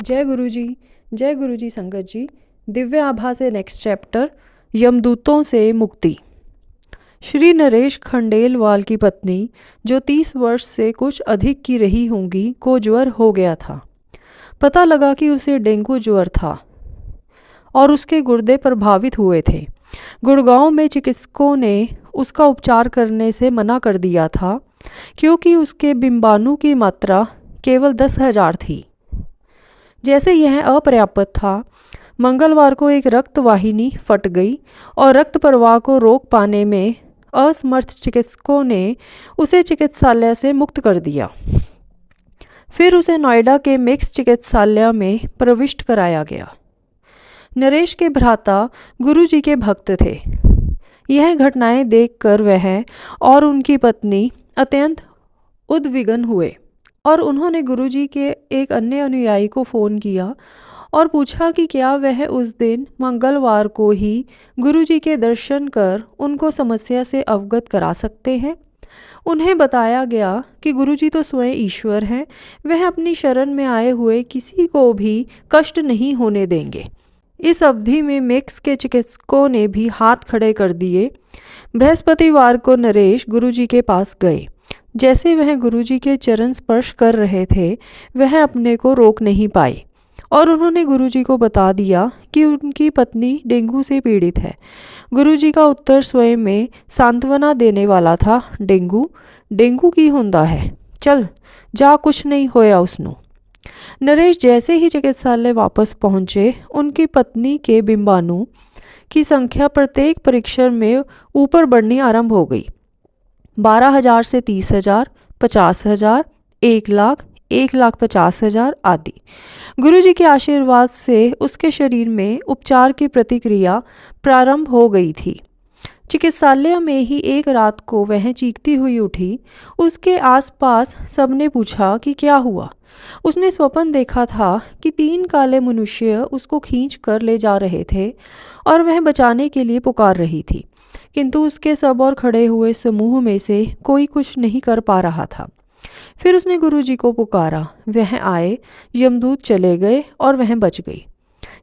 जय गुरु जी संगत जी। दिव्य आभा से नेक्स्ट चैप्टर, यमदूतों से मुक्ति। श्री नरेश खंडेलवाल की पत्नी, जो 30 वर्ष से कुछ अधिक की रही होंगी, को ज्वर हो गया था। पता लगा कि उसे डेंगू ज्वर था और उसके गुर्दे प्रभावित हुए थे। गुड़गांव में चिकित्सकों ने उसका उपचार करने से मना कर दिया था, क्योंकि उसके बिंबाणु की मात्रा केवल 10,000 थी। जैसे यह अपर्याप्त था, मंगलवार को एक रक्त वाहिनी फट गई और रक्त प्रवाह को रोक पाने में असमर्थ चिकित्सकों ने उसे चिकित्सालय से मुक्त कर दिया। फिर उसे नोएडा के मिक्स चिकित्सालय में प्रविष्ट कराया गया। नरेश के भ्राता गुरुजी के भक्त थे। यह घटनाएं देखकर वह और उनकी पत्नी अत्यंत उद्विग्न हुए और उन्होंने गुरुजी के एक अन्य अनुयायी को फ़ोन किया और पूछा कि क्या वह उस दिन मंगलवार को ही गुरुजी के दर्शन कर उनको समस्या से अवगत करा सकते हैं। उन्हें बताया गया कि गुरुजी तो स्वयं ईश्वर हैं, वह अपनी शरण में आए हुए किसी को भी कष्ट नहीं होने देंगे। इस अवधि में मिक्स के चिकित्सकों ने भी हाथ खड़े कर दिए। बृहस्पतिवार को नरेश गुरुजी के पास गए। जैसे वह गुरुजी के चरण स्पर्श कर रहे थे, वह अपने को रोक नहीं पाए और उन्होंने गुरुजी को बता दिया कि उनकी पत्नी डेंगू से पीड़ित है। गुरुजी का उत्तर स्वयं में सांत्वना देने वाला था। डेंगू की हुंदा है, चल जा, कुछ नहीं होया उसनों। नरेश जैसे ही चिकित्सालय वापस पहुंचे, उनकी पत्नी के बिंबाणु की संख्या प्रत्येक परीक्षण में ऊपर बढ़नी आरंभ हो गई। 12,000 से 30,000, 50,000, 1,00,000, 1,50,000 आदि। गुरुजी के आशीर्वाद से उसके शरीर में उपचार की प्रतिक्रिया प्रारंभ हो गई थी। चिकित्सालय में ही एक रात को वह चीखती हुई उठी। उसके आसपास सबने पूछा कि क्या हुआ। उसने स्वप्न देखा था कि 3 काले मनुष्य उसको खींच कर ले जा रहे थे और वह बचाने के लिए पुकार रही थी, किंतु उसके सब और खड़े हुए समूह में से कोई कुछ नहीं कर पा रहा था। फिर उसने गुरुजी को पुकारा, वह आए, यमदूत चले गए और वह बच गई।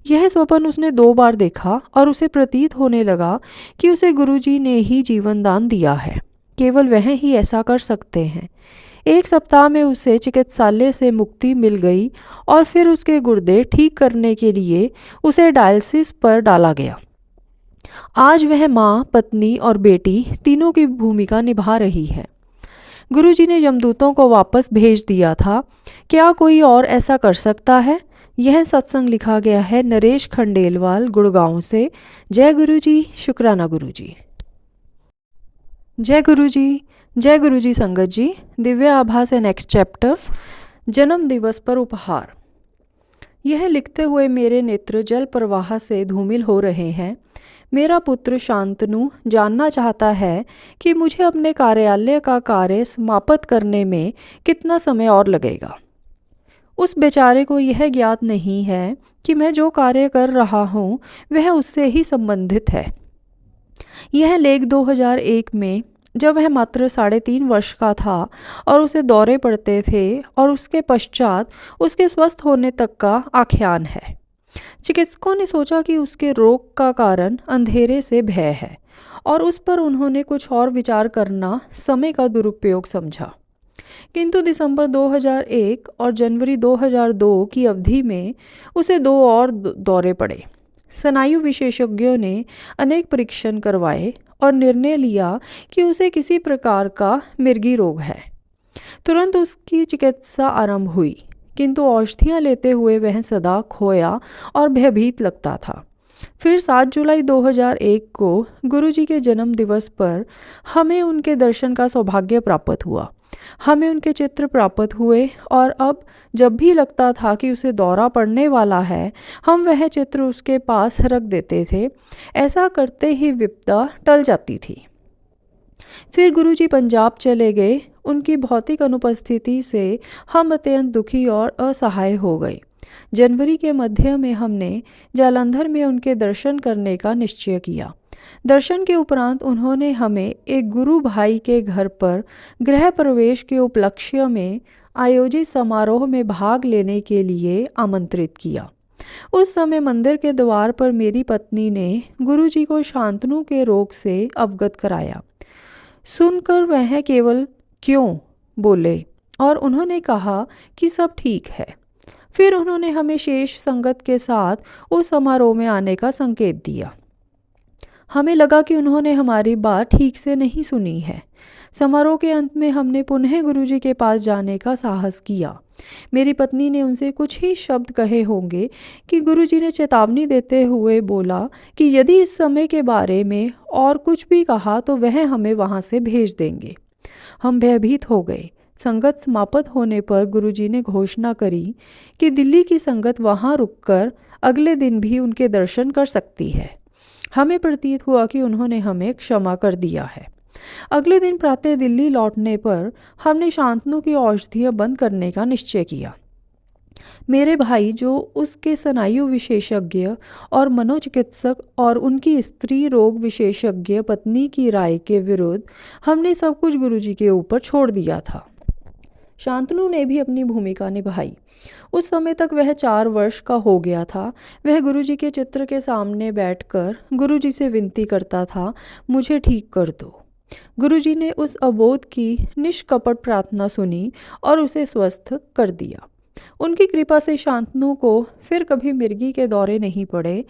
यह स्वप्न उसने 2 बार देखा और उसे प्रतीत होने लगा कि उसे गुरुजी ने ही जीवन दान दिया है। केवल वह ही ऐसा कर सकते हैं। 1 सप्ताह में उसे चिकित्सालय से मुक्ति मिल गई और फिर उसके गुर्दे ठीक करने के लिए उसे डायलिसिस पर डाला गया। आज वह माँ, पत्नी और बेटी तीनों की भूमिका निभा रही है। गुरुजी ने यमदूतों को वापस भेज दिया था। क्या कोई और ऐसा कर सकता है? यह सत्संग लिखा गया है नरेश खंडेलवाल, गुड़गांव से। जय गुरुजी, शुक्राना गुरुजी। जय गुरुजी संगत जी। दिव्य आभा से नेक्स्ट चैप्टर, जन्म दिवस पर उपहार। यह लिखते हुए मेरे नेत्र जल प्रवाह से धूमिल हो रहे हैं। मेरा पुत्र शांतनु जानना चाहता है कि मुझे अपने कार्यालय का कार्य समाप्त करने में कितना समय और लगेगा। उस बेचारे को यह ज्ञात नहीं है कि मैं जो कार्य कर रहा हूँ वह उससे ही संबंधित है। यह लेख 2001 में, जब वह मात्र 3.5 वर्ष का था और उसे दौरे पड़ते थे, और उसके पश्चात उसके स्वस्थ होने तक का आख्यान है। चिकित्सकों ने सोचा कि उसके रोग का कारण अंधेरे से भय है और उस पर उन्होंने कुछ और विचार करना समय का दुरुपयोग समझा। किंतु दिसंबर 2001 और जनवरी 2002 की अवधि में उसे 2 और दौरे पड़े। स्नायु विशेषज्ञों ने अनेक परीक्षण करवाए और निर्णय लिया कि उसे किसी प्रकार का मिर्गी रोग है। तुरंत उसकी चिकित्सा आरंभ हुई, किंतु औषधियाँ लेते हुए वह सदा खोया और भयभीत लगता था। फिर 7 जुलाई 2001 को गुरुजी के जन्म दिवस पर हमें उनके दर्शन का सौभाग्य प्राप्त हुआ। हमें उनके चित्र प्राप्त हुए और अब जब भी लगता था कि उसे दौरा पड़ने वाला है, हम वह चित्र उसके पास रख देते थे। ऐसा करते ही विपदा टल जाती थी। फिर गुरुजी पंजाब चले गए। उनकी भौतिक अनुपस्थिति से हम अत्यंत दुखी और असहाय हो गए। जनवरी के मध्य में हमने जालंधर में उनके दर्शन करने का निश्चय किया। दर्शन के उपरांत उन्होंने हमें एक गुरु भाई के घर पर गृह प्रवेश के उपलक्ष्य में आयोजित समारोह में भाग लेने के लिए आमंत्रित किया। उस समय मंदिर के द्वार पर मेरी पत्नी ने गुरुजी को शांतनु के रोग से अवगत कराया। सुनकर वह केवल क्यों बोले और उन्होंने कहा कि सब ठीक है। फिर उन्होंने हमें शेष संगत के साथ उस समारोह में आने का संकेत दिया। हमें लगा कि उन्होंने हमारी बात ठीक से नहीं सुनी है। समारोह के अंत में हमने पुनः गुरुजी के पास जाने का साहस किया। मेरी पत्नी ने उनसे कुछ ही शब्द कहे होंगे कि गुरुजी ने चेतावनी देते हुए बोला कि यदि इस समय के बारे में और कुछ भी कहा तो वह हमें वहाँ से भेज देंगे। हम भयभीत हो गए। संगत समाप्त होने पर गुरुजी ने घोषणा करी कि दिल्ली की संगत वहाँ रुककर अगले दिन भी उनके दर्शन कर सकती है। हमें प्रतीत हुआ कि उन्होंने हमें क्षमा कर दिया है। अगले दिन प्रातः दिल्ली लौटने पर हमने शांतनु की औषधियाँ बंद करने का निश्चय किया। मेरे भाई जो उसके स्नायु विशेषज्ञ और मनोचिकित्सक और उनकी स्त्री रोग विशेषज्ञ पत्नी की राय के विरुद्ध हमने सब कुछ गुरुजी के ऊपर छोड़ दिया था। शांतनु ने भी अपनी भूमिका निभाई। उस समय तक वह 4 वर्ष का हो गया था। वह गुरुजी के चित्र के सामने बैठकर गुरुजी से विनती करता था, मुझे ठीक कर दो। गुरुजी ने उस अबोध की निष्कपट प्रार्थना सुनी और उसे स्वस्थ कर दिया। उनकी कृपा से शांतनु को फिर कभी मिर्गी के दौरे नहीं पड़े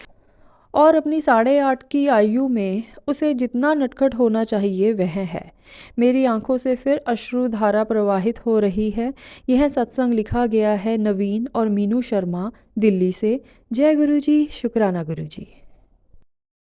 और अपनी 8.5 की आयु में उसे जितना नटखट होना चाहिए वह है। मेरी आंखों से फिर अश्रुधारा प्रवाहित हो रही है। यह सत्संग लिखा गया है नवीन और मीनू शर्मा, दिल्ली से। जय गुरुजी, शुक्राना गुरुजी।